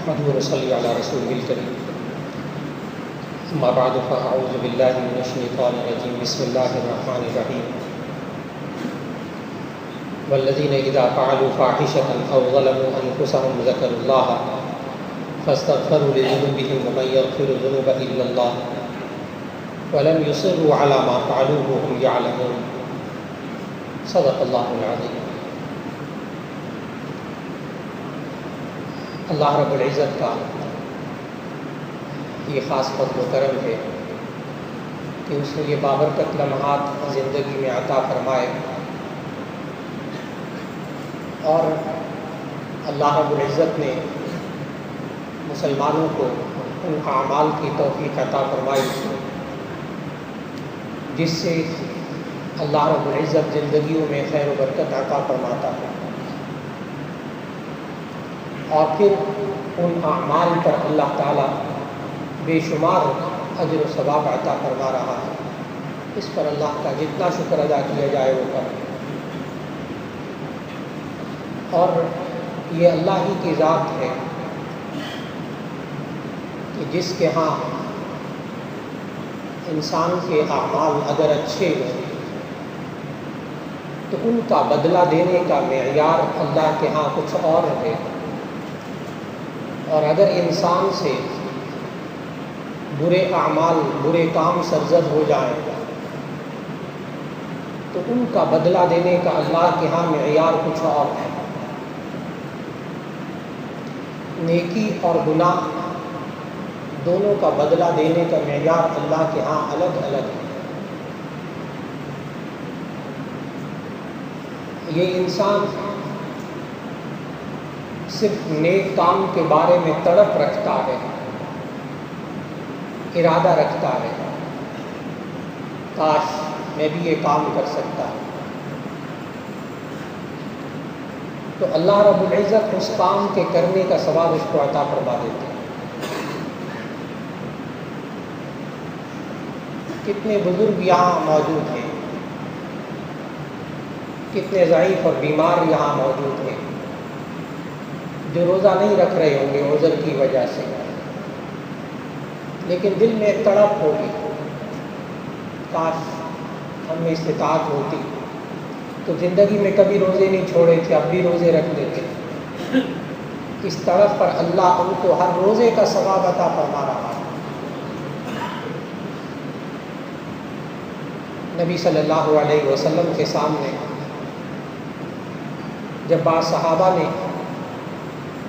نحمده ونصلي على رسوله الكريم. أما بعد فأعوذ بالله من الشيطان الرجيم. بسم الله الرحمن الرحيم. والذين إذا فعلوا فاحشة أو ظلموا أنفسهم ذكروا الله فاستغفروا لذنوبهم ومن يغفر الذنوب إلا الله ولم يصروا على ما فعلوا وهم يعلمون. صدق الله العظيم. اللہ رب العزت کا یہ خاص فضل و کرم ہے کہ اس نے یہ بابرکت لمحات زندگی میں عطا فرمائے، اور اللہ رب العزت نے مسلمانوں کو ان اعمال کی توفیق عطا فرمائی جس سے اللہ رب العزت زندگیوں میں خیر و برکت عطا فرماتا ہے، اور پھر ان اعمال پر اللہ تعالیٰ بے شمار اجر و ثواب عطا فرما رہا ہے. اس پر اللہ کا جتنا شکر ادا کیا جائے وہ کم. اور یہ اللہ ہی کی ذات ہے کہ جس کے ہاں انسان کے اعمال اگر اچھے ہوں تو ان کا بدلہ دینے کا معیار اللہ کے ہاں کچھ اور ہے، اور اگر انسان سے برے اعمال برے کام سرزد ہو جائیں تو ان کا بدلہ دینے کا اللہ کے ہاں معیار کچھ اور ہے. نیکی اور گناہ دونوں کا بدلہ دینے کا معیار اللہ کے ہاں الگ الگ ہے. یہ انسان صرف نیک کام کے بارے میں تڑپ رکھتا ہے، ارادہ رکھتا ہے، کاش میں بھی یہ کام کر سکتا. تو اللہ رب العزت اس کام کے کرنے کا ثواب اس کو عطا فرما دیتے ہیں. کتنے بزرگ یہاں موجود ہیں، کتنے ضعیف اور بیمار یہاں موجود ہیں جو روزہ نہیں رکھ رہے ہوں گے عذر کی وجہ سے، لیکن دل میں ایک تڑپ ہوگی، کاش ہم میں استطاعت ہوتی تو زندگی میں کبھی روزے نہیں چھوڑے تھے، اب بھی روزے رکھ لیتے. اس طرف پر اللہ ان کو ہر روزے کا ثواب عطا فرما رہا ہے. نبی صلی اللہ علیہ وسلم کے سامنے جب بعض صحابہ نے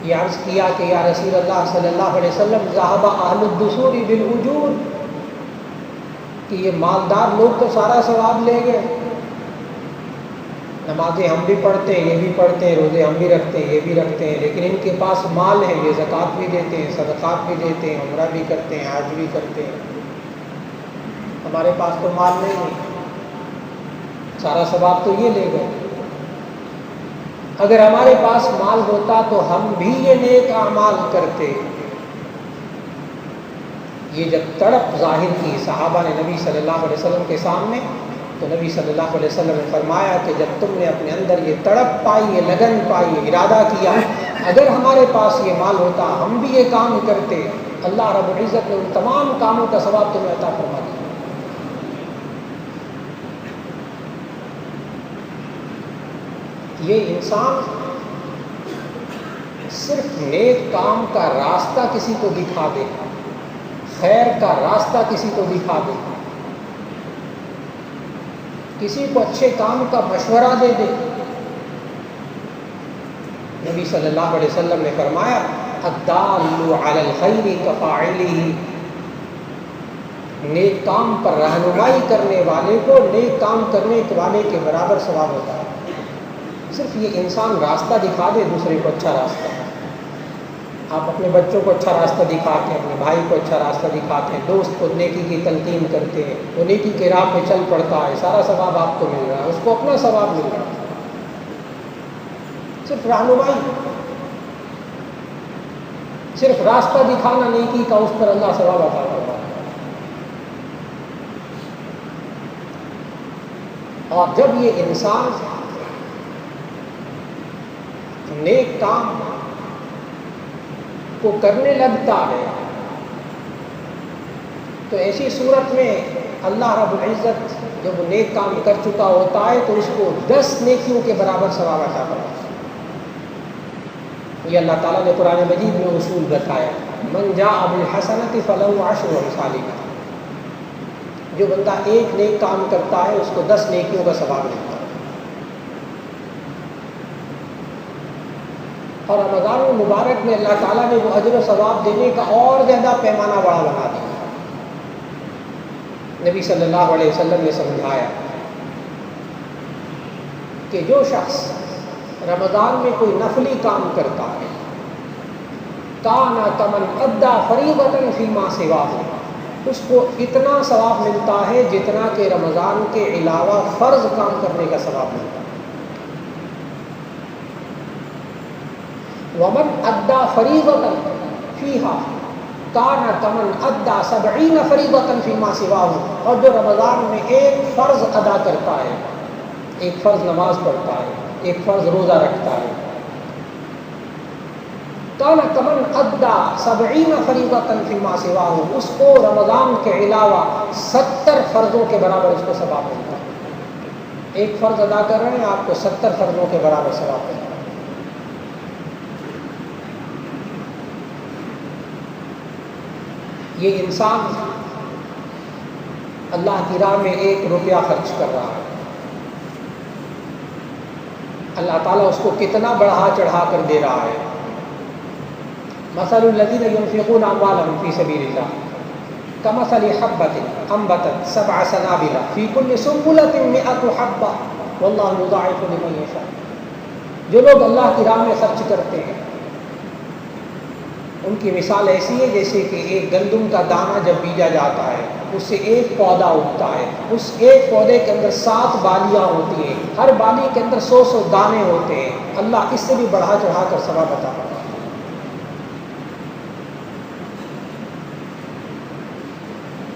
یہ عرض کیا کہ یا رسول اللہ صلی اللہ علیہ وسلم ذهب اہل الدثور بالاجور، کہ یہ مالدار لوگ تو سارا ثواب لے گئے، نمازیں ہم بھی پڑھتے ہیں، یہ بھی پڑھتے ہیں، روزے ہم بھی رکھتے ہیں، یہ بھی رکھتے ہیں، لیکن ان کے پاس مال ہے، یہ زکوٰۃ بھی دیتے ہیں، صدقات بھی دیتے ہیں، عمرہ بھی کرتے ہیں، حج بھی کرتے ہیں. ہمارے پاس تو مال نہیں ہے، سارا ثواب تو یہ لے گئے. اگر ہمارے پاس مال ہوتا تو ہم بھی یہ نیک اعمال کرتے. یہ جب تڑپ ظاہر کی صحابہ نے نبی صلی اللہ علیہ وسلم کے سامنے، تو نبی صلی اللہ علیہ وسلم نے فرمایا کہ جب تم نے اپنے اندر یہ تڑپ پائی، یہ لگن پائی، یہ ارادہ کیا اگر ہمارے پاس یہ مال ہوتا ہم بھی یہ کام کرتے، اللہ رب العزت نے ان تمام کاموں کا ثواب تمہیں عطا فرما دیا. یہ انسان صرف نیک کام کا راستہ کسی کو دکھا دے، خیر کا راستہ کسی کو دکھا دے، کسی کو اچھے کام کا مشورہ دے دے. نبی صلی اللہ علیہ وسلم نے فرمایا الدال علی الخیر کفاعلہ، نیک کام پر رہنمائی کرنے والے کو نیک کام کرنے والے کے برابر ثواب ہوتا ہے. صرف یہ انسان راستہ دکھا دے دوسرے کو اچھا راستہ. آپ اپنے بچوں کو اچھا راستہ دکھاتے ہیں، اپنے بھائی کو اچھا راستہ دکھاتے ہیں، دوست کو نیکی کی تلقین کرتے ہیں، وہ نیکی کے راہ پہ چل پڑتا ہے، سارا ثواب آپ کو مل رہا ہے، اس کو اپنا ثواب مل رہا ہے. صرف رہنمائی، صرف راستہ دکھانا نیکی کا، اس پر اللہ ثواب عطا کرتا ہے. اور جب یہ انسان نیک کام کو کرنے لگتا ہے تو ایسی صورت میں اللہ رب العزت جب وہ نیک کام کر چکا ہوتا ہے تو اس کو 10 نیکیوں کے برابر ثواب عطا کرتا ہے۔ یہ اللہ تعالیٰ نے قرآن مجید میں اصول بتایا، من جاء بالحسنۃ فلہ عشر امثالها، جو بندہ ایک نیک کام کرتا ہے اس کو 10 نیکیوں کا ثواب ملتا ہے۔ اور رمضان المبارک میں اللہ تعالیٰ نے وہ اجر و ثواب دینے کا اور زیادہ پیمانہ بڑا بنا دیا۔ نبی صلی اللہ علیہ وسلم نے سمجھایا کہ جو شخص رمضان میں کوئی نفلی کام کرتا ہے کان کمن ادی فریضۃ فیما سواہ، اس کو اتنا ثواب ملتا ہے جتنا کہ رمضان کے علاوہ فرض کام کرنے کا ثواب ملتا ہے۔ ومن ادی فریضۃ فیہا کان کمن ادی 70 فریضۃ فیما سواہ، اور جو رمضان میں ایک فرض ادا کرتا ہے، ایک فرض نماز پڑھتا ہے، ایک فرض روزہ رکھتا ہے، کان کمن ادی 70 فریضۃ فیما سواہ، اس کو رمضان کے علاوہ 70 فرضوں کے برابر اس کو ثواب ملتا ہے۔ ایک فرض ادا کر رہے ہیں، آپ کو 70 فرضوں کے برابر ثواب ملتا ہے۔ یہ انسان اللہ کی راہ میں 1 روپیہ خرچ کر رہا ہے، اللہ تعالیٰ اس کو کتنا بڑھا چڑھا کر دے رہا ہے۔ مثل الذین ينفقون اموالهم فی سبیل اللہ کمثل حبۃ انبتت 7 سنابل فی کل سنبلۃ 100 حبۃ واللہ یضاعف لمن یشاء۔ جو لوگ اللہ کی راہ میں خرچ کرتے ہیں ان کی مثال ایسی ہے جیسے کہ ایک گندم کا دانہ جب بیجا جاتا ہے اس سے ایک پودا اگتا ہے، اس ایک پودے کے اندر 7 بالیاں ہوتی ہیں، ہر بالی کے اندر 100 دانے ہوتے ہیں، اللہ اس سے بھی بڑھا چڑھا کر ثواب عطا کرتا ہے۔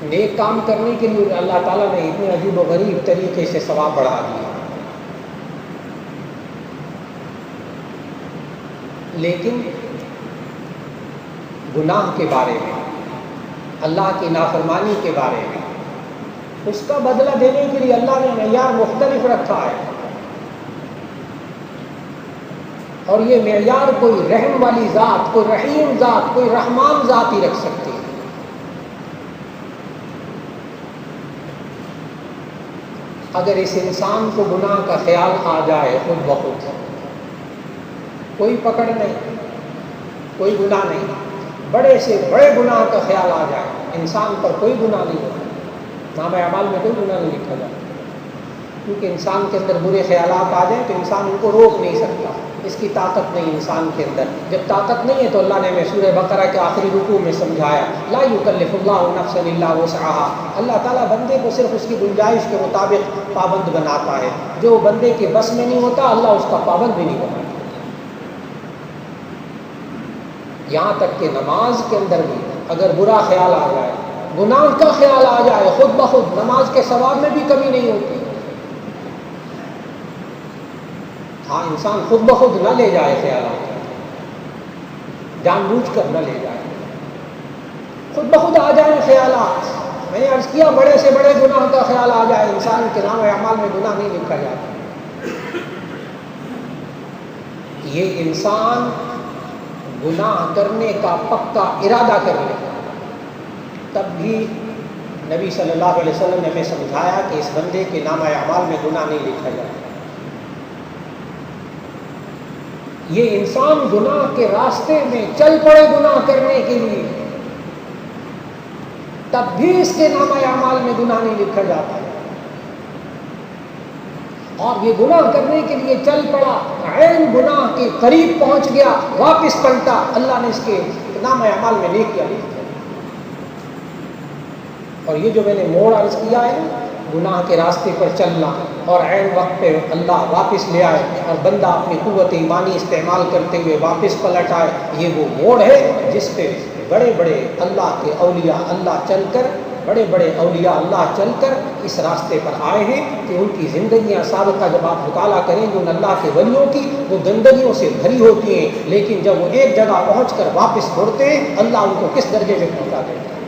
نیک کام کرنے کے لیے اللہ تعالیٰ نے اتنے عجیب و غریب طریقے سے ثواب بڑھا دیا، لیکن گناہ کے بارے میں، اللہ کی نافرمانی کے بارے میں، اس کا بدلہ دینے کے لیے اللہ نے معیار مختلف رکھا ہے، اور یہ معیار کوئی رحم والی ذات، کوئی رحیم ذات، کوئی رحمان ذات ہی رکھ سکتی ہے۔ اگر اس انسان کو گناہ کا خیال آ جائے خود بخود، کوئی پکڑ نہیں، کوئی گناہ نہیں، بڑے سے بڑے گناہ کا خیال آ جائے، انسان پر کوئی گناہ نہیں ہوتا، نامہ اعمال میں کوئی گناہ نہیں لکھا جاتا، کیونکہ انسان کے اندر برے خیالات آ جائیں تو انسان ان کو روک نہیں سکتا، اس کی طاقت نہیں انسان کے اندر۔ جب طاقت نہیں ہے تو اللہ نے ہمیں سورہ بقرہ کے آخری رکوع میں سمجھایا، لا یکلف اللہ نفسا الا وسعها، اللہ تعالیٰ بندے کو صرف اس کی گنجائش کے مطابق پابند بناتا ہے، جو بندے کے بس میں نہیں ہوتا اللہ اس کا پابند بھی نہیں بناتا۔ یہاں تک کہ نماز کے اندر بھی اگر برا خیال آ جائے، گناہ کا خیال آ جائے، خود بخود نماز کے ثواب میں بھی کمی نہیں ہوتی۔ ہاں انسان خود بخود نہ لے جائے خیالات، جان بوجھ کر نہ لے جائے، خود بخود آ جائیں خیالات۔ میں نے عرض کیا بڑے سے بڑے گناہ کا خیال آ جائے، انسان کے نام اعمال میں گناہ نہیں لکھا جاتا۔ یہ انسان گناہ کرنے کا پکا ارادہ کر لے تب بھی نبی صلی اللہ علیہ وسلم نے ہمیں سمجھایا کہ اس بندے کے نامہ اعمال میں گناہ نہیں لکھا جائے۔ یہ انسان گناہ کے راستے میں چل پڑے گناہ کرنے کے لیے تب بھی اس کے نامہ اعمال میں گناہ نہیں لکھا جاتا، اور یہ گناہ کرنے کے لیے چل پڑا، عین گناہ کے قریب پہنچ گیا، واپس پلٹا، اللہ نے اس کے نام اعمال میں نیکیاں لکھ دیا۔ اور یہ جو میں نے موڑ عرض کیا ہے نا، گناہ کے راستے پر چلنا اور عین وقت پہ اللہ واپس لے آئے اور بندہ اپنی قوت ایمانی استعمال کرتے ہوئے واپس پلٹ آئے، یہ وہ موڑ ہے جس پہ بڑے بڑے اللہ کے اولیاء اللہ چل کر بڑے بڑے اولیاء اللہ چل کر اس راستے پر آئے ہیں کہ ان کی زندگیاں سابقہ جب آپ مطالعہ کریں گے ان اللہ کے ولیوں کی، وہ گندگیوں سے بھری ہوتی ہیں، لیکن جب وہ ایک جگہ پہنچ کر واپس مڑتے ہیں اللہ ان کو کس درجے میں پہنچا دیتا ہے۔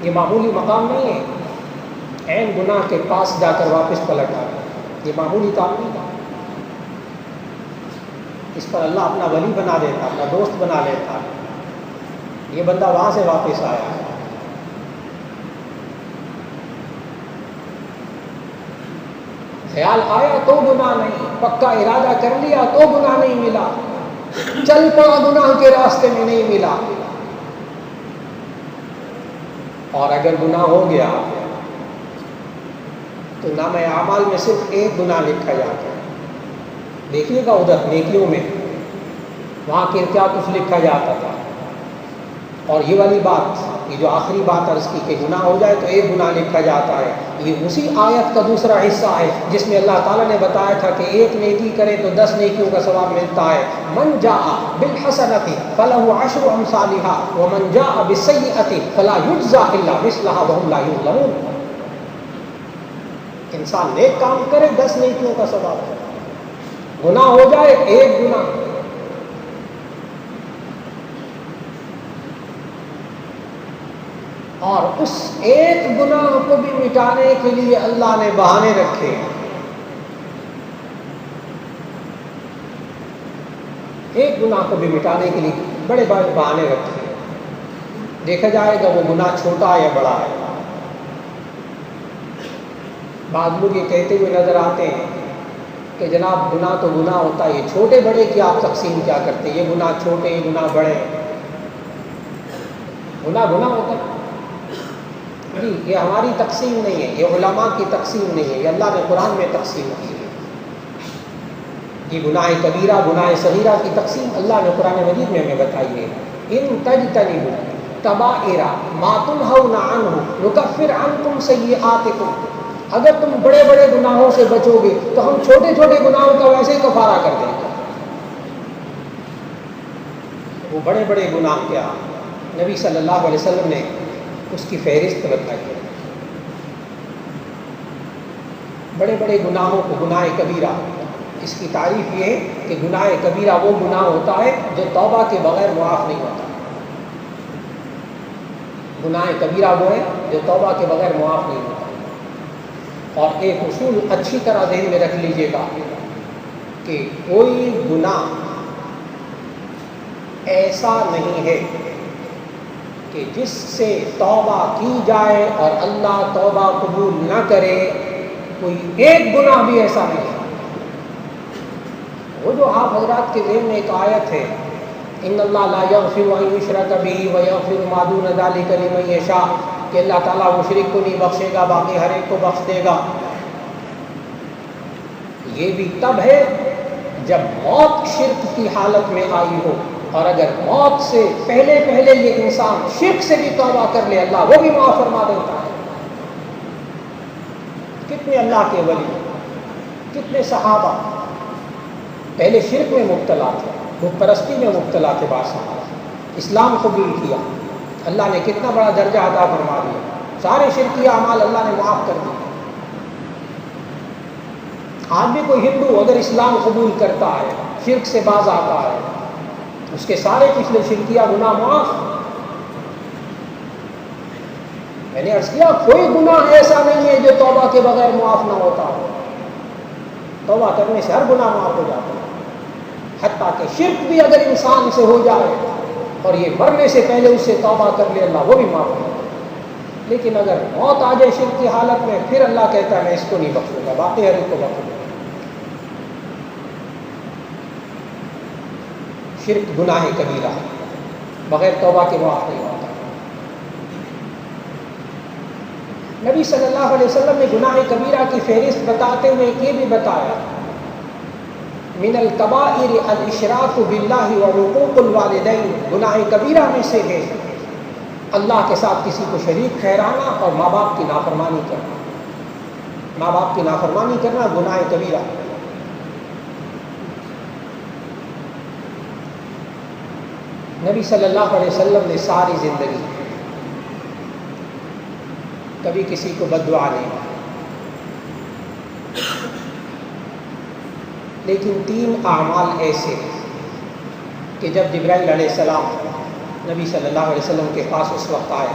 یہ معمولی مقام نہیں ہے، عین گناہ کے پاس جا کر واپس پلٹ آ گئے، یہ معمولی کام نہیں تھا۔ اس پر اللہ اپنا ولی بنا دیتا، اپنا دوست بنا لیتا۔ یہ بندہ وہاں سے واپس آیا، خیال آیا تو گناہ نہیں، پکا ارادہ کر لیا تو گناہ نہیں ملا، چل پڑا گناہ کے راستے میں نہیں ملا، اور اگر گناہ ہو گیا تو نامہ اعمال میں صرف ایک گناہ لکھا جاتا ہے۔ دیکھیے گا ادھر نیکیوں میں وہاں کے کیا کچھ لکھا جاتا تھا، اور یہ والی بات، یہ جو آخری بات عرض کی کہ گناہ ہو جائے تو ایک گناہ لکھا جاتا ہے، یہ اسی آیت کا دوسرا حصہ ہے جس میں اللہ تعالیٰ نے بتایا تھا کہ ایک نیکی کرے تو 10 نیکیوں کا ثواب ملتا ہے۔ من جاء بالحسنۃ فلہ عشر امثالها ومن جاء بالسیئۃ فلا یجزی الا مثلها وهم لا یظلمون۔ انسان نیک کام کرے 10 نیکیوں کا ثواب ہے، گناہ ہو جائے ایک گناہ، اور اس ایک گناہ کو بھی مٹانے کے لیے اللہ نے بہانے رکھے ہیں۔ ایک گناہ کو بھی مٹانے کے لیے بڑے بڑے بہانے رکھے ہیں۔ دیکھا جائے گا وہ گناہ چھوٹا یا بڑا ہے۔ بعض لوگ یہ کہتے ہوئے نظر آتے ہیں کہ جناب گناہ تو گناہ ہوتا ہے، یہ چھوٹے بڑے کی آپ تقسیم کیا کرتے ہیں؟ یہ گناہ چھوٹے، یہ گناہ بڑے، گناہ گناہ ہوتا ہے۔ جی یہ ہماری تقسیم نہیں ہے، یہ علماء کی تقسیم نہیں ہے، یہ اللہ نے قرآن میں تقسیم کی ہے۔ یہ گناہ کبیرہ گناہ صغیرہ کی تقسیم اللہ نے قرآن مجید میں ہمیں بتائی ہے۔ ان تجتنبوا کبائر ما تنہون عنہ نکفر عنکم سیئاتکم، اگر تم بڑے بڑے گناہوں سے بچو گے تو ہم چھوٹے چھوٹے گناہوں کا ویسے ہی کفارہ کر دیں گے۔ وہ بڑے بڑے گناہ کیا؟ نبی صلی اللہ علیہ وسلم نے اس کی فہرست بتائی ہے۔ بڑے بڑے گناہوں کو گناہ کبیرہ، اس کی تعریف یہ ہے کہ گناہ کبیرہ وہ گناہ ہوتا ہے جو توبہ کے بغیر معاف نہیں ہوتا۔ گناہ کبیرہ وہ ہے جو توبہ کے بغیر معاف نہیں ہوتا۔ اور ایک اصول اچھی طرح ذہن میں رکھ لیجئے گا کہ کوئی گناہ ایسا نہیں ہے کہ جس سے توبہ کی جائے اور اللہ توبہ قبول نہ کرے، کوئی ایک گناہ بھی ایسا نہیں ہے۔ وہ جو آپ حضرات کے ذہن میں ایک آیت ہے، ان اللہ لا یغفر ان یشرک بہ ویغفر ما دون ذلک لمن یشاء، کہ اللہ تعالیٰ مشرک کو نہیں بخشے گا، باقی ہر ایک کو بخش دے گا۔ یہ بھی تب ہے جب موت شرک کی حالت میں آئی ہو، اور اگر موت سے پہلے پہلے یہ انسان شرک سے بھی توبہ کر لے اللہ وہ بھی معاف فرما دیتا ہے۔ کتنے اللہ کے ولی، کتنے صحابہ پہلے شرک میں مبتلا تھے، بت پرستی میں مبتلا تھے، بادشاہ اسلام قبول کیا، اللہ نے کتنا بڑا درجہ عطا فرما دیا، سارے شرکی اعمال اللہ نے معاف کر دیے۔ آج بھی کوئی ہندو اگر اسلام قبول کرتا ہے، شرک سے باز آتا ہے، اس کے سارے پچھلے شرکیہ گناہ معاف۔ میں نے عرض کیا کوئی گناہ ایسا نہیں ہے جو توبہ کے بغیر معاف نہ ہوتا ہو، توبہ کرنے سے ہر گناہ معاف ہو جاتا ہے، حتیٰ کہ شرک بھی اگر انسان سے ہو جائے اور یہ مرنے سے پہلے اس سے توبہ کر لے اللہ وہ بھی معاف کرے۔ لیکن اگر موت آ جائے شرک کی حالت میں، پھر اللہ کہتا ہے میں اس کو نہیں بخشوں گا، باقی ہر ایک کو بخشوں گا۔ شرک گناہ کبیرہ ہے، بغیر توبہ کے معاف نہیں ہوتا۔ نبی صلی اللہ علیہ وسلم نے گناہ کبیرہ کی فہرست بتاتے ہوئے یہ بھی بتایا، من الکبائر الاشراک باللہ وعقوق الوالدین، گناہ کبیرہ میں سے ہے اللہ کے ساتھ کسی کو شریک ٹھہرانا اور ماں باپ کی نافرمانی کرنا۔ ماں باپ کی نافرمانی کرنا گناہ کبیرہ۔ نبی صلی اللہ علیہ وسلم نے ساری زندگی کبھی کسی کو بد دعا نہیں. لیکن 3 اعمال ایسے کہ جب جبرائیل علیہ السلام نبی صلی اللہ علیہ وسلم کے پاس اس وقت آئے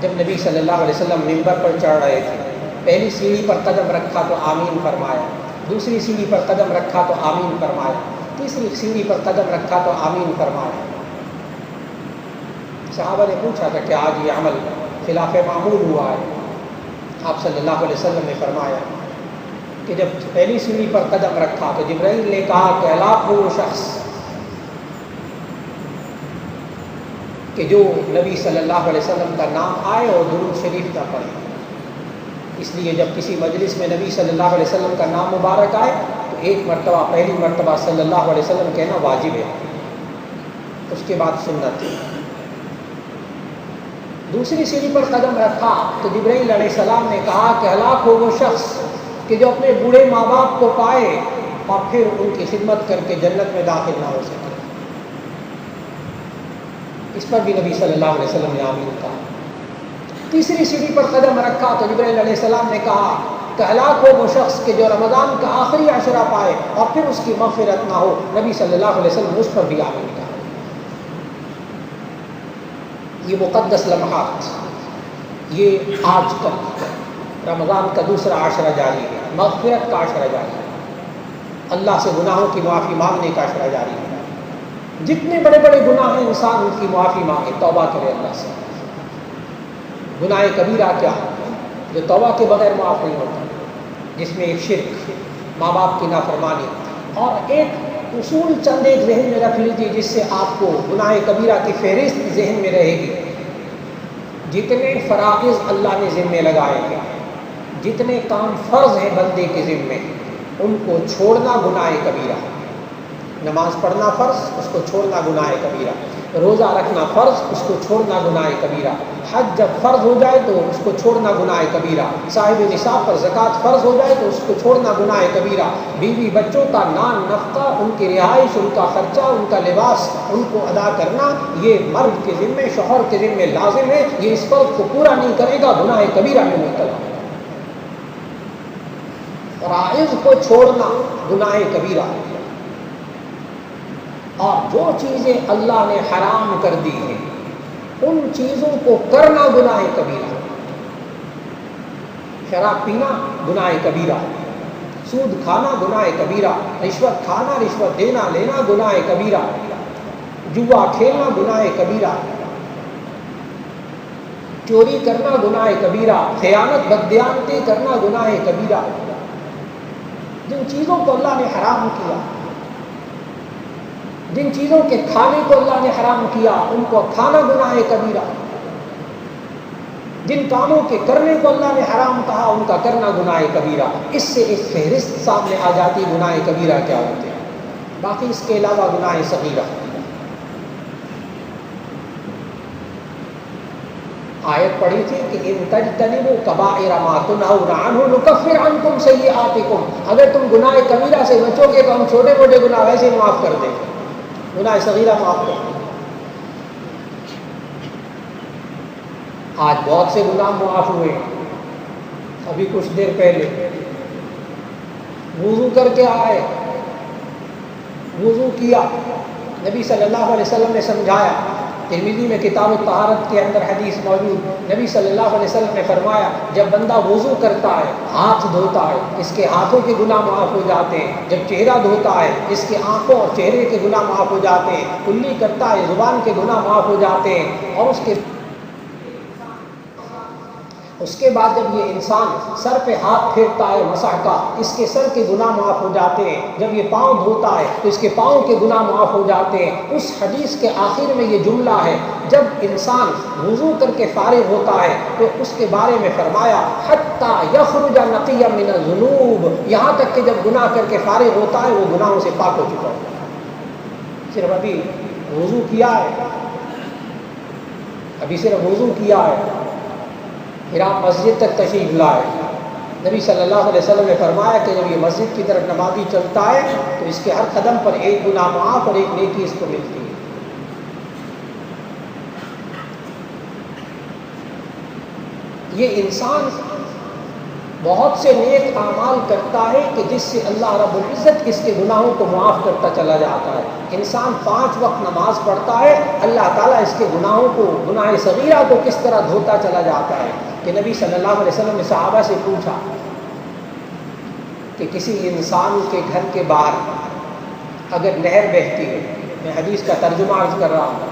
جب نبی صلی اللہ علیہ وسلم ممبر پر چڑھ رہے تھے. پہلی سیڑھی پر قدم رکھا تو آمین فرمایا, دوسری سیڑھی پر قدم رکھا تو آمین فرمایا, تیسری سیڑھی پر قدم رکھا تو آمین فرمایا. صحابہ نے پوچھا تھا کہ آج یہ عمل خلاف معمول ہوا ہے. آپ صلی اللہ علیہ وسلم نے فرمایا کہ جب پہلی سیڑھی پر قدم رکھا تو جبرائیل نے کہا کہ ہلاک ہو وہ شخص کہ جو نبی صلی اللہ علیہ وسلم کا نام آئے اور درود شریف نہ پڑھے. اس لیے جب کسی مجلس میں نبی صلی اللہ علیہ وسلم کا نام مبارک آئے تو ایک مرتبہ پہلی مرتبہ صلی اللہ علیہ وسلم کہنا واجب ہے, اس کے بعد سنت ہے. دوسری سیڑھی پر قدم رکھا تو جبرائیل علیہ السلام نے کہا کہ ہلاک ہو وہ شخص کہ جو اپنے بوڑھے ماں باپ کو پائے اور پھر ان کی خدمت کر کے جنت میں داخل نہ ہو سکے. اس پر بھی نبی صلی اللہ علیہ وسلم نے آمین کہا. تیسری سیڑھی پر قدم رکھا تو جبرائیل علیہ السلام نے کہا کہ ہلاک ہو وہ شخص کہ جو رمضان کا آخری عشرہ پائے اور پھر اس کی مغفرت نہ ہو. نبی صلی اللہ علیہ وسلم اس پر بھی آمین کہا. یہ مقدس لمحات, یہ آج کل رمضان کا دوسرا عشرہ جاری ہے, مغفرت کا عشرہ جاری ہے, اللہ سے گناہوں کی معافی مانگنے کا عشرہ جاری ہے. جتنے بڑے بڑے گناہ ہیں انسان ان کی معافی مانگے, توبہ کرے اللہ سے. گناہ کبیرہ کیا جو توبہ کے بغیر معاف نہیں ہوتا, جس میں ایک شرک, ماں باپ کی نافرمانی, اور ایک اصول چند ایک ذہن میں رکھ لیجیے جس سے آپ کو گناہ کبیرہ کی فہرست ذہن میں رہے گی. جتنے فرائض اللہ نے ذمے لگائے ہیں, جتنے کام فرض ہیں بندے کے ذمے, ان کو چھوڑنا گناہ کبیرہ. نماز پڑھنا فرض, اس کو چھوڑنا گناہ کبیرہ. روزہ رکھنا فرض, اس کو چھوڑنا گناہ کبیرہ. حج جب فرض ہو جائے تو اس کو چھوڑنا گناہ کبیرہ. صاحب نصاب پر زکوٰۃ فرض ہو جائے تو اس کو چھوڑنا گناہ کبیرہ. بیوی بچوں کا نان نفقہ, ان کی رہائش, ان کا خرچہ, ان کا لباس, ان کو ادا کرنا, یہ مرد کے ذمے, شوہر کے ذمے لازم ہے. یہ اس فرض کو پورا نہیں کرے گا گناہ کبیرہ میں مبتلا. فرائض کو چھوڑنا گناہ کبیرہ. اور جو چیزیں اللہ نے حرام کر دی ہیں ان چیزوں کو کرنا گناہ کبیرہ. شراب پینا گناہ کبیرہ, سود کھانا گناہ کبیرہ, رشوت کھانا, رشوت دینا لینا گناہ کبیرہ, جوا کھیلنا گناہ کبیرہ, چوری کرنا گناہ کبیرہ, خیانت بددیانتی کرنا گناہ کبیرہ. جن چیزوں کو اللہ نے حرام کیا, جن چیزوں کے کھانے کو اللہ نے حرام کیا, ان کو کھانا گناہ کبیرہ. جن کاموں کے کرنے کو اللہ نے حرام کہا ان کا کرنا گناہ کبیرہ. اس سے ایک فہرست سامنے آ جاتی گناہ کبیرہ کیا ہوتے ہیں. باقی اس کے علاوہ گناہ صغیرہ. آیت پڑھی تھی کہ ان تجتنبوا کبائر ما تنهون عنه نکفر عنکم سیئاتکم. اگر تم گناہ کبیرہ سے بچو گے تو ہم چھوٹے موٹے گناہ ویسے معاف کر دیں گے, گناہ صغیرہ معاف کر دیں. آج بہت سے گناہ معاف ہوئے. ابھی کچھ دیر پہلے وضو کر کے آئے, وضو کیا, نبی صلی اللہ علیہ وسلم نے سمجھایا. ترمذی میں کتاب الطہارت کے اندر حدیث موجود, نبی صلی اللہ علیہ وسلم نے فرمایا جب بندہ وضو کرتا ہے, ہاتھ دھوتا ہے, اس کے ہاتھوں کے گناہ معاف ہو جاتے ہیں. جب چہرہ دھوتا ہے, اس کے آنکھوں اور چہرے کے گناہ معاف ہو جاتے ہیں. کلی کرتا ہے, زبان کے گناہ معاف ہو جاتے ہیں. اور اس کے بعد جب یہ انسان سر پہ ہاتھ پھیرتا ہے مسح کا, اس کے سر کے گناہ معاف ہو جاتے ہیں. جب یہ پاؤں دھوتا ہے تو اس کے پاؤں کے گناہ معاف ہو جاتے ہیں. اس حدیث کے آخر میں یہ جملہ ہے, جب انسان وضو کر کے فارغ ہوتا ہے تو اس کے بارے میں فرمایا حتی یخرج نقیا من الذنوب, یہاں تک کہ جب گناہ کر کے فارغ ہوتا ہے وہ گناہوں سے پاک ہو چکا ہوتا ہے. صرف ابھی وضو کیا ہے, ابھی صرف وضو کیا ہے, پھر آپ مسجد تک تشریف لائے. نبی صلی اللہ علیہ وسلم نے فرمایا کہ جب یہ مسجد کی طرف نمازی چلتا ہے تو اس کے ہر قدم پر ایک گناہ معاف اور ایک نیکی اس کو ملتی ہے. یہ انسان بہت سے نیک اعمال کرتا ہے کہ جس سے اللہ رب العزت اس کے گناہوں کو معاف کرتا چلا جاتا ہے. انسان 5 وقت نماز پڑھتا ہے، اللہ تعالیٰ اس کے گناہوں کو، گناہ صغیرہ کو کس طرح دھوتا چلا جاتا ہے کہ نبی صلی اللہ علیہ وسلم نے صحابہ سے پوچھا کہ کسی انسان کے گھر کے باہر اگر نہر بہتی ہے، میں حدیث کا ترجمہ عرض کر رہا ہوں،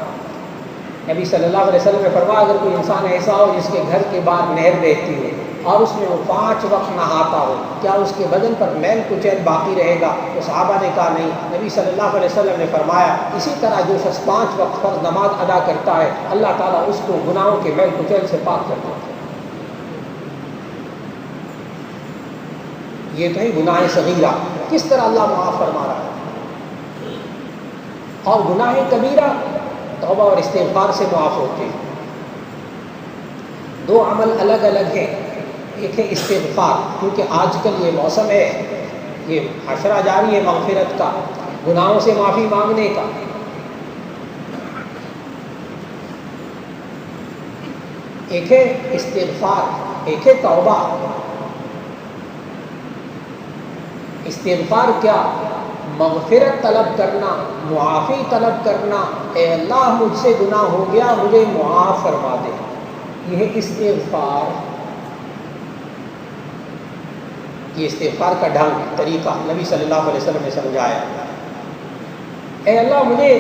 نبی صلی اللہ علیہ وسلم نے فرمایا اگر کوئی انسان ایسا ہو جس کے گھر کے باہر نہر بہتی ہے اور اس میں وہ 5 وقت نہاتا ہو، کیا اس کے بدن پر میل کچیل باقی رہے گا؟ تو صحابہ نے کہا نہیں. نبی صلی اللہ علیہ وسلم نے فرمایا اسی طرح جو شخص 5 وقت فرض نماز ادا کرتا ہے اللہ تعالیٰ اس کو گناہوں کے میل کچیل سے پاک کر دیتا ہے. یہ تو ہے گناہ صغیرہ، کس طرح اللہ معاف فرما رہا ہے. اور گناہ کبیرہ توبہ اور استغفار سے معاف ہوتے ہیں. 2 عمل الگ الگ ہیں. ایک ہے استغفار، کیونکہ آج کل یہ موسم ہے، یہ حشرہ جاری ہے مغفرت کا، گناہوں سے معافی مانگنے کا. ایک ہے استغفار، ایک ہے توبہ. استغفار کیا؟ مغفرت طلب کرنا، معافی طلب کرنا، اے اللہ مجھ سے گناہ ہو گیا مجھے معاف فرما دے. یہ ہے استغفار. یہ استغفار کا ڈھنگ، طریقہ نبی صلی اللہ علیہ وسلم نے سمجھایا. اے اللہ مجھے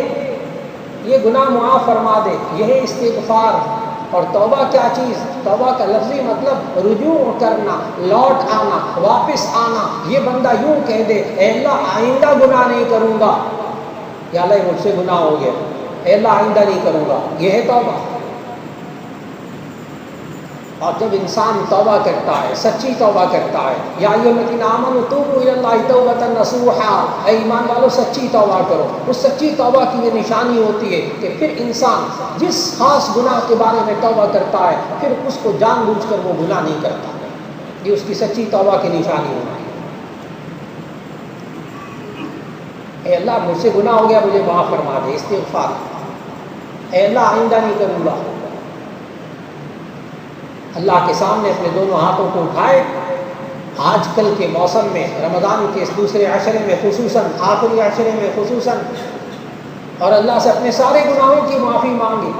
یہ گناہ معاف فرما دے، یہ ہے استغفار. اور توبہ کیا چیز؟ توبہ کا لفظی مطلب رجوع کرنا، لوٹ آنا، واپس آنا. یہ بندہ یوں کہہ دے اے اللہ آئندہ گناہ نہیں کروں گا، یا اللہ مجھ سے گناہ ہو گیا، اے اللہ آئندہ نہیں کروں گا. یہ ہے توبہ. اور جب انسان توبہ کرتا ہے، سچی توبہ کرتا ہے، یا ایھا الذین آمنوا توبوا الی اللہ توبۃ نصوحا، اے ایمان والو سچی توبہ کرو. اس سچی توبہ کی یہ نشانی ہوتی ہے کہ پھر انسان جس خاص گناہ کے بارے میں توبہ کرتا ہے پھر اس کو جان بوجھ کر وہ گناہ نہیں کرتا. یہ اس کی سچی توبہ کی نشانی ہوتی ہے. اے اللہ مجھ سے گناہ ہو گیا مجھے معاف فرما دے، استغفار. اے اللہ آئندہ نہیں کروں گا. اللہ کے سامنے اپنے دونوں ہاتھوں کو اٹھائے. آج کل کے موسم میں، رمضان کے اس دوسرے عشرے میں خصوصاً، آخری عشرے میں خصوصاً، اور اللہ سے اپنے سارے گناہوں کی معافی مانگے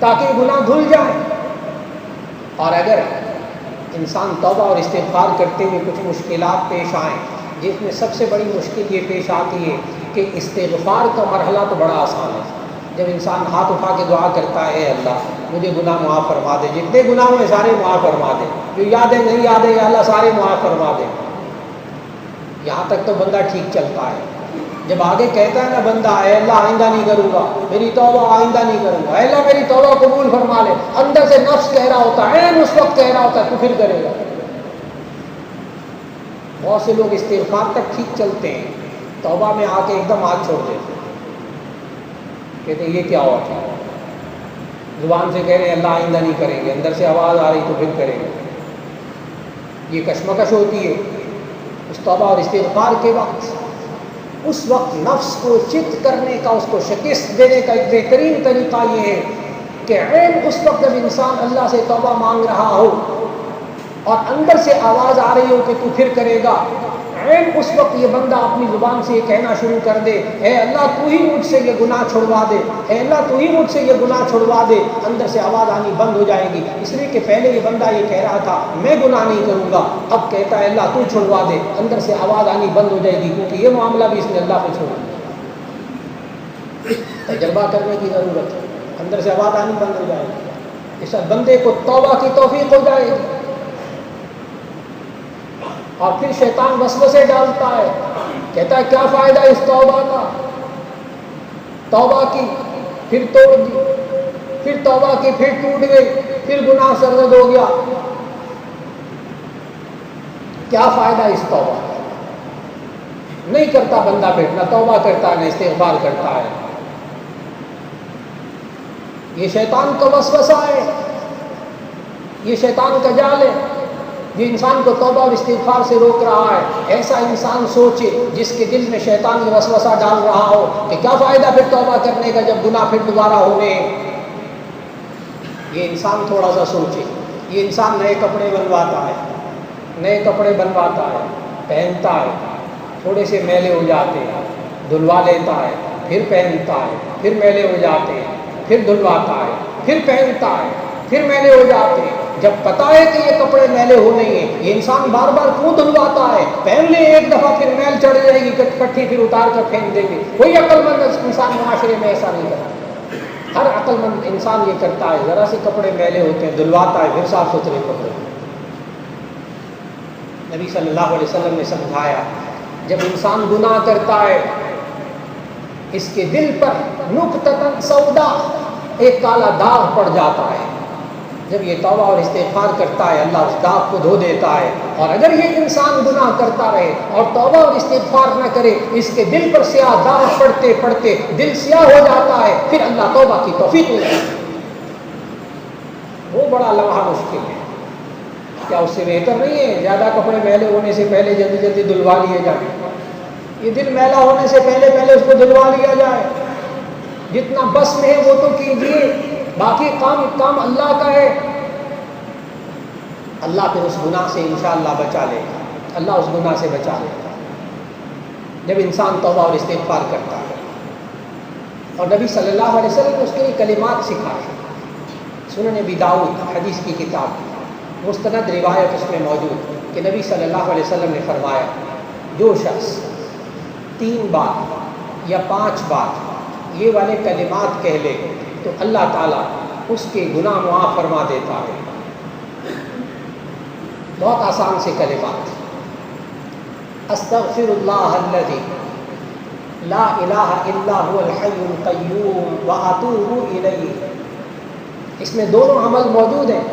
تاکہ گناہ دھل جائیں. اور اگر انسان توبہ اور استغفار کرتے ہوئے کچھ مشکلات پیش آئیں، جس میں سب سے بڑی مشکل یہ پیش آتی ہے کہ استغفار کا مرحلہ تو بڑا آسان ہے. جب انسان ہاتھ اٹھا کے دعا کرتا ہے اے اللہ مجھے گناہ معاف فرما دے، جتنے گناہ ہیں سارے معاف فرما دے، جو یاد ہے نہیں یاد ہے یا اللہ سارے معاف فرما دے. یہاں تک تو بندہ ٹھیک چلتا ہے. جب آگے کہتا ہے نا بندہ اے اللہ آئندہ نہیں کروں گا، میری توبہ آئندہ نہیں کروں گا، اے اللہ میری توبہ قبول فرما لے، اندر سے نفس کہہ رہا ہوتا ہے، اس وقت کہہ رہا ہوتا ہے تو پھر کرے گا. بہت سے لوگ استغفار تک ٹھیک چلتے ہیں، توبہ میں آ کے ایک دم ہاتھ چھوڑ دیتے، کہتے ہیں یہ کیا ہوا تھا. زبان سے کہہ رہے ہیں اللہ آئندہ نہیں کریں گے، اندر سے آواز آ رہی تو پھر کریں گے. یہ کشمکش ہوتی ہے. اس توبہ اور استغفار کے وقت، اس وقت نفس کو چت کرنے کا، اس کو شکست دینے کا ایک بہترین طریقہ یہ ہے کہ عین اس وقت جب انسان اللہ سے توبہ مانگ رہا ہو اور اندر سے آواز آ رہی ہو کہ تو پھر کرے گا، عین اس وقت یہ بندہ اپنی زبان سے یہ کہنا شروع کر دے اے اللہ تو ہی مجھ سے یہ گناہ چھڑوا دے، اے اللہ تو ہی مجھ سے یہ گناہ چھڑوا دے. اندر سے آواز آنی بند ہو جائے گی. اس لیے کہ پہلے یہ بندہ یہ کہہ رہا تھا میں گناہ نہیں کروں گا، اب کہتا ہے اللہ تو چھڑوا دے، اندر سے آواز آنی بند ہو جائے گی، کیونکہ یہ معاملہ بھی اس نے اللہ پہ چھوڑا. تجربہ کرنے کی ضرورت ہے. اندر سے آواز آنی بند ہو جائے گی، اس بندے کو توبہ کی توفیق ہو جائے گی. اور پھر شیطان وسوسے ڈالتا ہے، کہتا ہے کیا فائدہ اس توبہ کا، توبہ کی پھر توڑ دی، پھر توبہ کی پھر ٹوٹ گئی، پھر گناہ سرزد ہو گیا، کیا فائدہ اس توبہ کا. نہیں کرتا بندہ پھر، نہ توبہ کرتا ہے نہ استغفار کرتا ہے. یہ شیطان کا وسوسہ ہے، یہ شیطان کا جال ہے، یہ انسان کو توبہ اور استغفار سے روک رہا ہے. ایسا انسان سوچے جس کے دل میں شیطان یہ وسوسہ ڈال رہا ہو کہ کیا فائدہ پھر توبہ کرنے کا جب گناہ پھر دوبارہ ہونے. یہ انسان تھوڑا سا سوچے. یہ انسان نئے کپڑے بنواتا ہے، نئے کپڑے بنواتا ہے، پہنتا ہے، تھوڑے سے میلے ہو جاتے ہیں، دھلوا لیتا ہے، پھر پہنتا ہے، پھر میلے ہو جاتے ہیں، پھر دھلواتا ہے، پھر پہنتا ہے، پھر میلے ہو جاتے ہیں۔ جب پتہ ہے کہ یہ کپڑے میلے ہو نہیں ہیں، یہ انسان بار بار کیوں دھلواتا ہے؟ پہن لے ایک دفعہ، پھر میل چڑھ جائے گی کٹھی، پھر اتار کر پھینک دیں گے۔ کوئی عقل مند انسان معاشرے میں ایسا نہیں کرتا۔ ہر عقل مند انسان یہ کرتا ہے، ذرا سے کپڑے میلے ہوتے ہیں دھلواتا ہے، پھر صاف ستھرے کپڑے۔ نبی صلی اللہ علیہ وسلم نے سمجھایا، جب انسان گناہ کرتا ہے، اس کے دل پر نقطۃ سودا، ایک کالا داغ پڑ جاتا ہے۔ جب یہ توبہ اور استغفار کرتا ہے، اللہ اس داغ کو دھو دیتا ہے۔ اور اگر یہ انسان گناہ کرتا رہے اور توبہ اور استغفار نہ کرے، اس کے دل پر سیاہ داغ پڑتے پڑتے دل سیاہ ہو جاتا ہے، پھر اللہ توبہ کی توفیق نہیں دیتا۔ وہ بڑا لمحہ مشکل ہے۔ کیا اس سے بہتر نہیں ہے زیادہ کپڑے میلے ہونے سے پہلے جلدی جلدی دھلوا لیے جائیں؟ یہ دل میلا ہونے سے پہلے اس کو دھلوا لیا جائے۔ جتنا بس میں ہے وہ تو کیجیے، باقی کام اللہ کا ہے۔ اللہ پھر اس گناہ سے انشاءاللہ بچا لے گا، اللہ اس گناہ سے بچا لے گا جب انسان توبہ اور استغفار کرتا ہے۔ اور نبی صلی اللہ علیہ وسلم نے اس کے لیے کلمات سکھائے۔ سنن ابی داؤد حدیث کی کتاب، مستند روایت اس میں موجود کہ نبی صلی اللہ علیہ وسلم نے فرمایا، جو شخص 3 بار یا 5 بار یہ والے کلمات کہہ لے تو اللہ تعالیٰ اس کے گناہ معاف فرما دیتا ہے۔ بہت آسان سے کلمات، استغفر اللہ الذی لا الہ الا هو الحی القیوم واتوب الیہ۔ اس میں دونوں عمل موجود ہیں،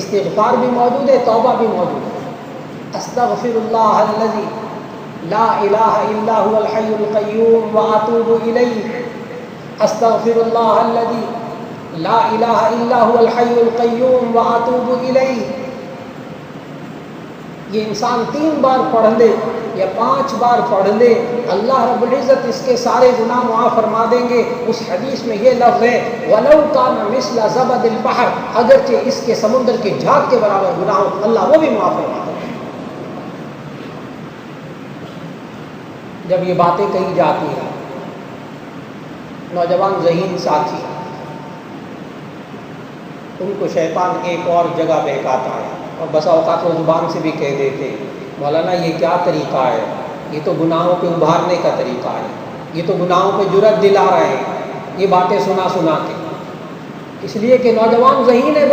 استغفار بھی موجود ہے، توبہ بھی موجود ہے۔ استغفر اللہ الذی لا الہ الا هو الحی القیوم واتوب الیہ، استغفر اللہ الذی لا الہ الا هو الحی القیوم واتوب الیہ۔ یہ انسان 3 بار پڑھ لے یا 5 بار پڑھ لے، اللہ رب العزت اس کے سارے گناہ معاف فرما دیں گے۔ اس حدیث میں یہ لفظ ہے، وَلَوْ كَانَ مِثْلَ زَبَدِ الْبَحْرِ، اگرچہ اس کے سمندر کے جھاگ کے برابر گناہ ہو، اللہ وہ بھی معاف فرما دیں گے۔ جب یہ باتیں کہی جاتی ہیں، نوجوان ذہین ساتھی ان کو شیطان ایک اور جگہ بہکاتا ہے، اور بسا اوقات وہ زبان سے بھی کہہ دیتے، مولانا یہ کیا طریقہ ہے؟ یہ تو گناہوں پہ ابھارنے کا طریقہ ہے، یہ تو گناہوں پہ جرأت دلا رہے ہیں، یہ باتیں سنا کے۔ اس لیے کہ نوجوان ذہین ہے،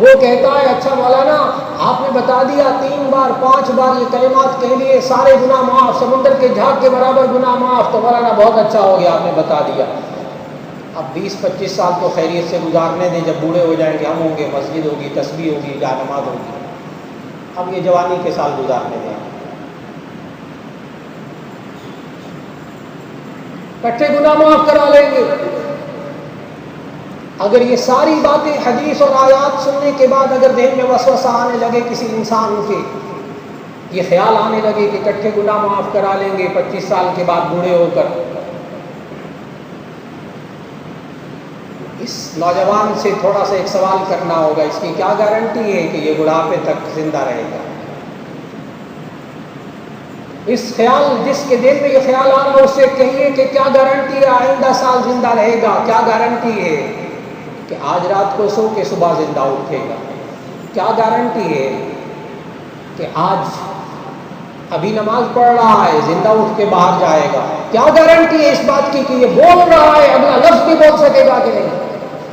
وہ کہتا ہے، اچھا مولانا آپ نے بتا دیا 3 بار 5 بار یہ کلمات کہہ لیے، سارے گناہ معاف، سمندر کے جھاگ کے برابر گناہ معاف، تو مولانا بہت اچھا ہو گیا، آپ نے بتا دیا۔ اب 20-25 سال تو خیریت سے گزارنے دیں، جب بوڑھے ہو جائیں گے، ہم ہوں گے، مسجد ہوگی، تسبیح ہوگی، جا نماز ہوگی۔ اب یہ جوانی کے سال گزارنے دیں، کٹھے گناہ معاف کرا لیں گے۔ اگر یہ ساری باتیں حدیث اور آیات سننے کے بعد اگر ذہن میں وسوسہ آنے لگے کسی انسان کے، یہ خیال آنے لگے کہ کٹھے گناہ معاف کرا لیں گے 25 سال کے بعد بوڑھے ہو کر، اس نوجوان سے تھوڑا سا ایک سوال کرنا ہوگا، اس کی کیا گارنٹی ہے کہ یہ بڑھاپے تک زندہ رہے گا؟ اس خیال، جس کے دل میں یہ خیال آ رہا ہے، اس سے کہیے کہ کیا گارنٹی ہے آئندہ سال زندہ رہے گا؟ کیا گارنٹی ہے کہ آج رات کو سو کے صبح زندہ اٹھے گا؟ کیا گارنٹی ہے کہ آج ابھی نماز پڑھ رہا ہے، زندہ اٹھ کے باہر جائے گا؟ کیا گارنٹی ہے اس بات کی کہ یہ بول رہا ہے، اگلا لفظ بھی بول سکے گا کہ نہیں؟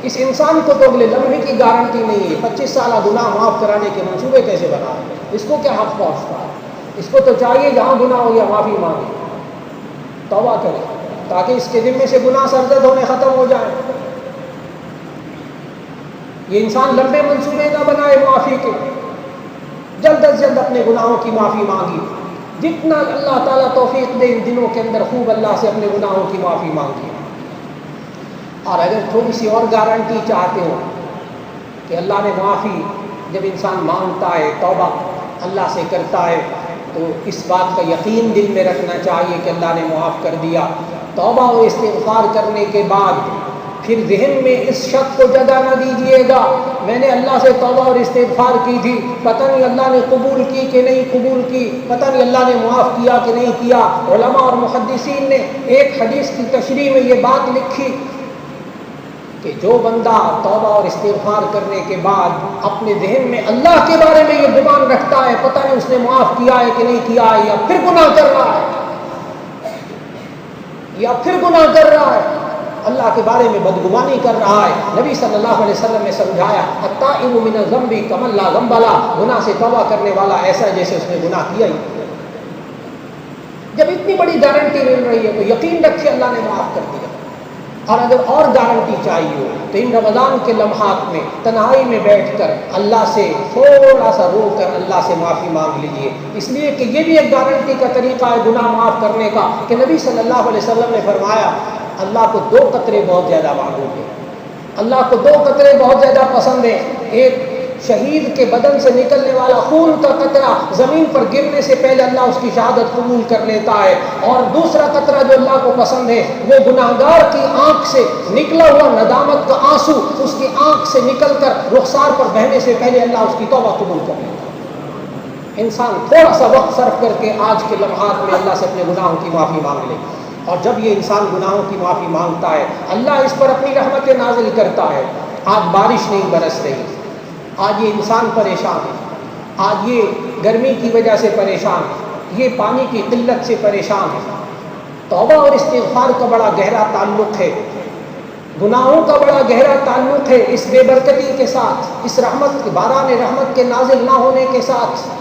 اس انسان کو تو اگلے لمحے کی گارنٹی نہیں ہے۔ 25 سالہ گناہ معاف کرانے کے منصوبے کیسے بنا رہے ہیں؟ اس کو کیا حق پہنچتا ہے؟ اس کو تو چاہیے جہاں گناہ ہو گیا معافی مانگے، توبہ کرے، تاکہ اس کے ذمے سے گناہ سرزد ہونے ختم ہو جائے۔ یہ انسان لمبے منصوبے نہ بنائے معافی کے، جلد از جلد اپنے گناہوں کی معافی مانگی، جتنا اللہ تعالیٰ توفیق دے ان دنوں کے اندر خوب اللہ سے اپنے گناہوں کی معافی مانگی۔ اور اگر تھوڑی سی اور گارنٹی چاہتے ہو کہ اللہ نے معافی جب انسان مانگتا ہے، توبہ اللہ سے کرتا ہے، تو اس بات کا یقین دل میں رکھنا چاہیے کہ اللہ نے معاف کر دیا۔ توبہ و استغفار کرنے کے بعد پھر ذہن میں اس شک کو جگہ نہ دیجیے گا میں نے اللہ سے توبہ اور استغفار کی تھی، پتہ نہیں اللہ نے قبول کی کہ نہیں قبول کی، پتہ نہیں اللہ نے معاف کیا کہ نہیں کیا۔ علماء اور محدثین نے ایک حدیث کی تشریح میں یہ بات لکھی کہ جو بندہ توبہ اور استغفار کرنے کے بعد اپنے ذہن میں اللہ کے بارے میں یہ گمان رکھتا ہے پتہ نہیں اس نے معاف کیا ہے کہ نہیں کیا ہے، یا پھر گناہ کر رہا ہے، یا پھر گناہ کر رہا ہے، اللہ کے بارے میں بدگمانی کر رہا ہے، نبی صلی اللہ علیہ وسلم نے سمجھایا التائب من الذنب کمن لا ذنب له، گناہ سے توبہ کرنے والا ایسا ہے جیسے اس نے گناہ کیا ہی۔ جب اتنی بڑی گارنٹی مل رہی ہے تو یقین رکھیے اللہ نے معاف کر دیا۔ اور اگر اور گارنٹی چاہیے ہو تو ان رمضان کے لمحات میں تنہائی میں بیٹھ کر اللہ سے تھوڑا سا رو کر اللہ سے معافی مانگ لیجئے، اس لیے کہ یہ بھی ایک گارنٹی کا طریقہ ہے گناہ معاف کرنے کا، کہ نبی صلی اللہ علیہ وسلم نے فرمایا اللہ کو دو قطرے بہت زیادہ معلوم ہیں، اللہ کو دو قطرے بہت زیادہ پسند ہیں، ایک شہید کے بدن سے نکلنے والا خون کا قطرہ زمین پر گرنے سے پہلے اللہ اس کی شہادت قبول کر لیتا ہے، اور دوسرا قطرہ جو اللہ کو پسند ہے وہ گناہگار کی آنکھ سے نکلا ہوا ندامت کا آنسو اس کی آنکھ سے نکل کر رخسار پر بہنے سے پہلے اللہ اس کی توبہ قبول کر لیتا ہے۔ انسان تھوڑا سا وقت صرف کر کے آج کے لمحات میں اللہ سے اپنے گناہوں کی معافی مانگ لے، اور جب یہ انسان گناہوں کی معافی مانگتا ہے اللہ اس پر اپنی رحمت نازل کرتا ہے۔ آج بارش نہیں برس رہی، آج یہ انسان پریشان ہے، آج یہ گرمی کی وجہ سے پریشان ہے، یہ پانی کی قلت سے پریشان ہے، توبہ اور استغفار کا بڑا گہرا تعلق ہے، گناہوں کا بڑا گہرا تعلق ہے اس بے برکتی کے ساتھ، اس رحمت باران رحمت کے نازل نہ ہونے کے ساتھ۔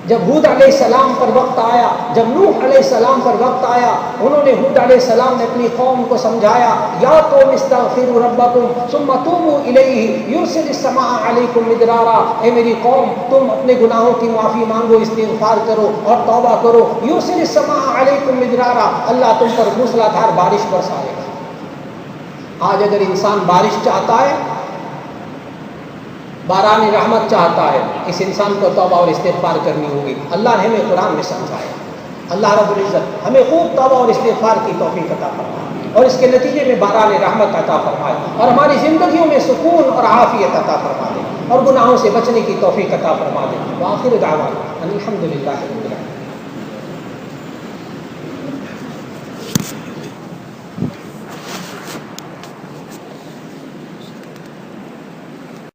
جب ہود علیہ السلام پر وقت آیا، جب نوح علیہ السلام پر وقت آیا، انہوں نے ہود علیہ السلام نے اپنی قوم کو سمجھایا یا قوم استغفروا ربکم ثم توبوا الیہ یرسل السماء علیکم مدرارا، اے میری قوم تم اپنے گناہوں کی معافی مانگو، استغفار کرو اور توبہ کرو، یرسل السماء علیکم مدرارا، اللہ تم پر موسلا دھار بارش برسائے گا۔ آج اگر انسان بارش چاہتا ہے، باران رحمت چاہتا ہے، اس انسان کو توبہ اور استغفار کرنی ہوگی۔ اللہ نے ہمیں قرآن میں سمجھایا، اللہ رب العزت ہمیں خوب توبہ اور استغفار کی توفیق عطا فرمائے اور اس کے نتیجے میں باران رحمت عطا فرمائے اور ہماری زندگیوں میں سکون اور عافیت عطا فرما دے اور گناہوں سے بچنے کی توفیق عطا فرما دے۔ وآخر دعوانا ان الحمد للہ۔